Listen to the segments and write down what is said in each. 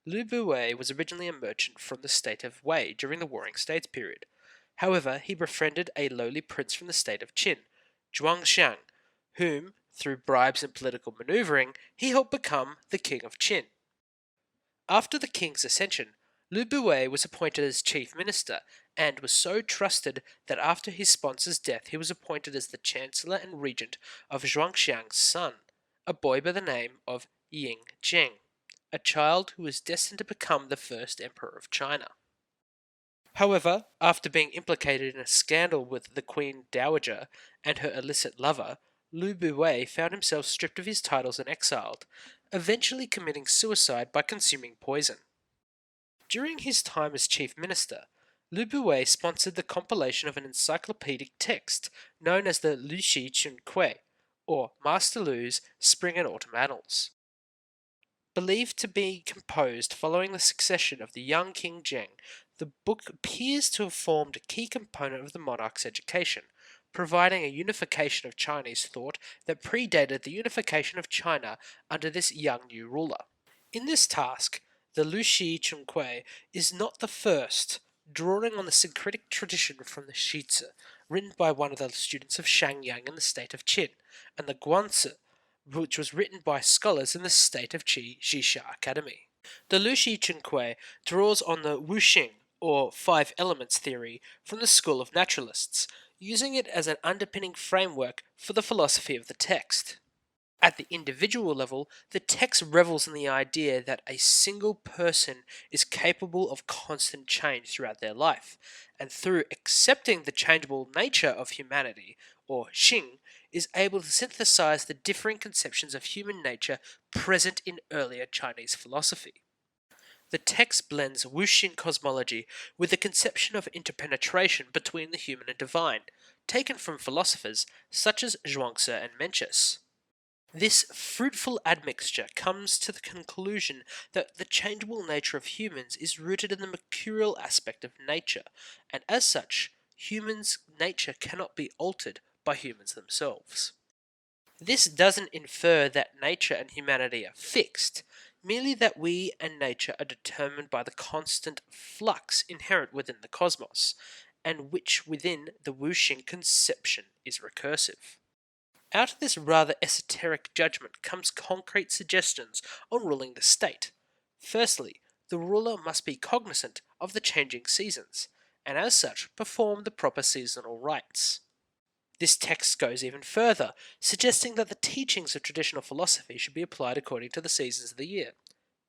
Lu Buwei was originally a merchant from the state of Wei during the Warring States period. However, he befriended a lowly prince from the state of Qin, Zhuangxiang, whom, through bribes and political maneuvering, he helped become the king of Qin. After the king's ascension, Lu Buwei was appointed as chief minister and was so trusted that after his sponsor's death he was appointed as the chancellor and regent of Zhuangxiang's son, a boy by the name of Ying Zheng, a child who was destined to become the first emperor of China. However, after being implicated in a scandal with the Queen Dowager and her illicit lover, Lu Buwei found himself stripped of his titles and exiled, eventually committing suicide by consuming poison. During his time as chief minister, Lu Buwei sponsored the compilation of an encyclopedic text known as the Lushi Chunquei, or Master Lu's Spring and Autumn Annals. Believed to be composed following the succession of the young King Zheng, the book appears to have formed a key component of the monarch's education, providing a unification of Chinese thought that predated the unification of China under this young new ruler. In this task, the Lushi Chunquei is not the first, drawing on the syncretic tradition from the Shizi, written by one of the students of Shangyang in the state of Qin, and the Guanzi, which was written by scholars in the state of Jisha Academy. The Lushi Chunquei draws on the Wuxing, or five elements theory, from the school of naturalists, using it as an underpinning framework for the philosophy of the text. At the individual level, the text revels in the idea that a single person is capable of constant change throughout their life, and through accepting the changeable nature of humanity, or Xing, is able to synthesize the differing conceptions of human nature present in earlier Chinese philosophy. The text blends Wuxing cosmology with the conception of interpenetration between the human and divine, taken from philosophers such as Zhuangzi and Mencius. This fruitful admixture comes to the conclusion that the changeable nature of humans is rooted in the mercurial aspect of nature, and as such, humans' nature cannot be altered by humans themselves. This doesn't infer that nature and humanity are fixed, merely that we and nature are determined by the constant flux inherent within the cosmos, and which within the Wuxing conception is recursive. Out of this rather esoteric judgment comes concrete suggestions on ruling the state. Firstly, the ruler must be cognizant of the changing seasons, and as such perform the proper seasonal rites. This text goes even further, suggesting that the teachings of traditional philosophy should be applied according to the seasons of the year: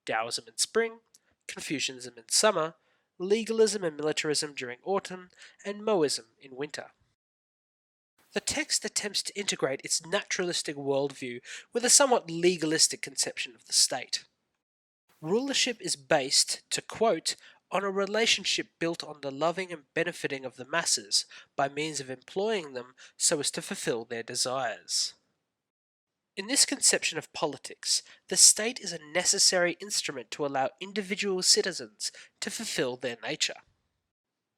Taoism in spring, Confucianism in summer, legalism and militarism during autumn, and Moism in winter. The text attempts to integrate its naturalistic worldview with a somewhat legalistic conception of the state. Rulership is based, to quote, on a relationship built on the loving and benefiting of the masses by means of employing them so as to fulfill their desires. In this conception of politics, the state is a necessary instrument to allow individual citizens to fulfill their nature.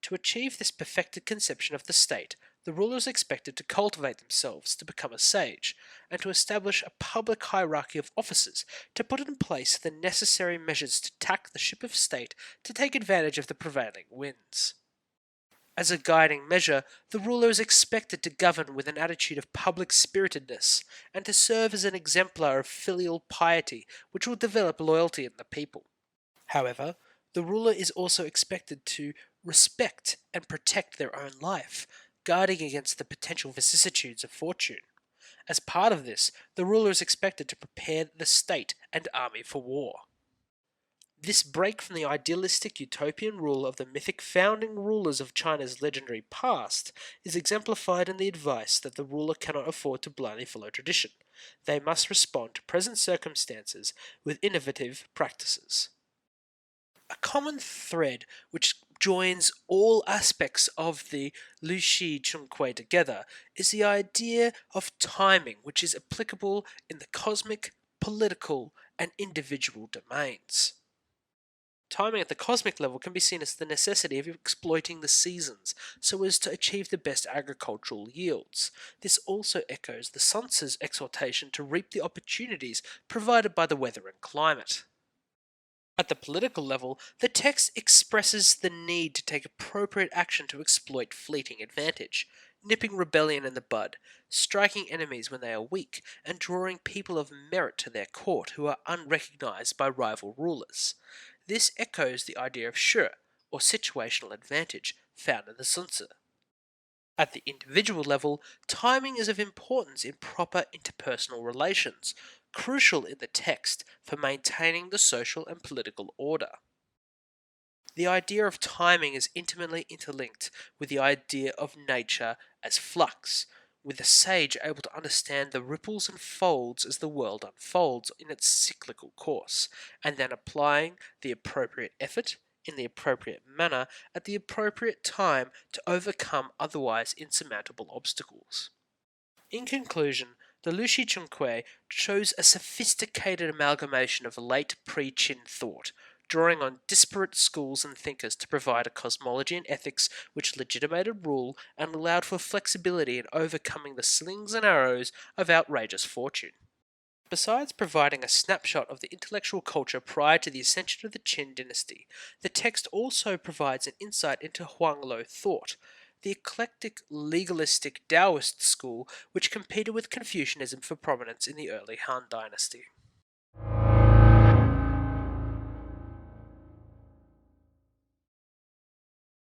To achieve this perfected conception of the state, the ruler is expected to cultivate themselves to become a sage, and to establish a public hierarchy of officers to put in place the necessary measures to tack the ship of state to take advantage of the prevailing winds. As a guiding measure, the ruler is expected to govern with an attitude of public spiritedness, and to serve as an exemplar of filial piety which will develop loyalty in the people. However, the ruler is also expected to respect and protect their own life, guarding against the potential vicissitudes of fortune. As part of this, the ruler is expected to prepare the state and army for war. This break from the idealistic utopian rule of the mythic founding rulers of China's legendary past is exemplified in the advice that the ruler cannot afford to blindly follow tradition. They must respond to present circumstances with innovative practices. A common thread which joins all aspects of the Lushi Chunquei together is the idea of timing, which is applicable in the cosmic, political, and individual domains. Timing at the cosmic level can be seen as the necessity of exploiting the seasons so as to achieve the best agricultural yields. This also echoes the Sun Tzu's exhortation to reap the opportunities provided by the weather and climate. At the political level, the text expresses the need to take appropriate action to exploit fleeting advantage, nipping rebellion in the bud, striking enemies when they are weak, and drawing people of merit to their court who are unrecognized by rival rulers. This echoes the idea of 势, or situational advantage, found in the Sun Tzu. At the individual level, timing is of importance in proper interpersonal relations, crucial in the text for maintaining the social and political order. The idea of timing is intimately interlinked with the idea of nature as flux, with the sage able to understand the ripples and folds as the world unfolds in its cyclical course, and then applying the appropriate effort in the appropriate manner at the appropriate time to overcome otherwise insurmountable obstacles. In conclusion, the Lu Shi Chunquei shows a sophisticated amalgamation of late pre-Qin thought, drawing on disparate schools and thinkers to provide a cosmology and ethics which legitimated rule and allowed for flexibility in overcoming the slings and arrows of outrageous fortune. Besides providing a snapshot of the intellectual culture prior to the ascension of the Qin dynasty, the text also provides an insight into Huanglo thought, the eclectic legalistic Taoist school which competed with Confucianism for prominence in the early Han dynasty.